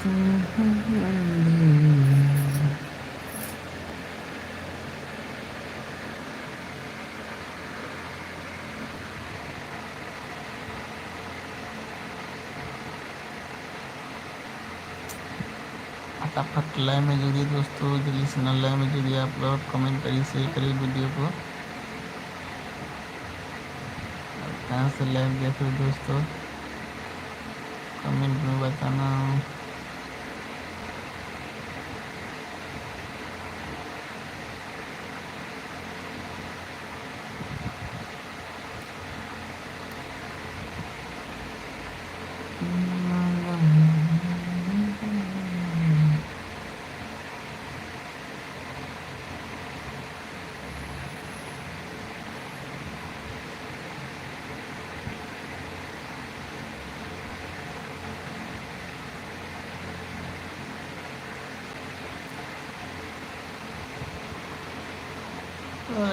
फटाफट लाइव में जुड़िए दोस्तों, जल्दी से ना लाइव में जुड़िए आप लोग, कमेंट करिए, शेयर करिए वीडियो को। कहाँ से लाइव देख रहे हो दोस्तों, कमेंट में बताना।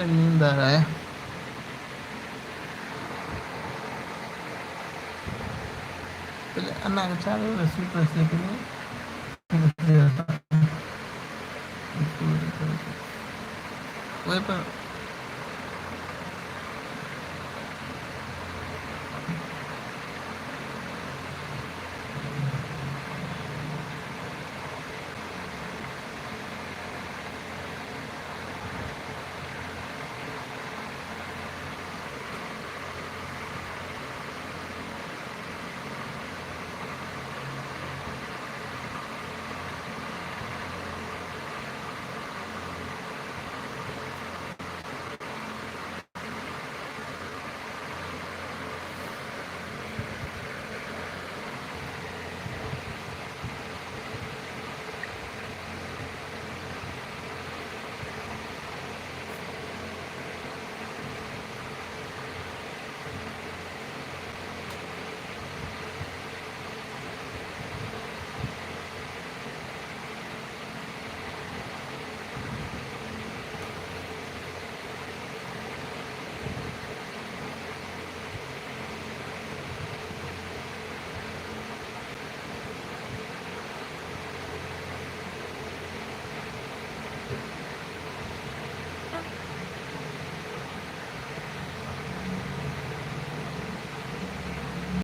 नींद आ रहा है। पहले अन्ना का चालू रसी पैसे के लिए वही पर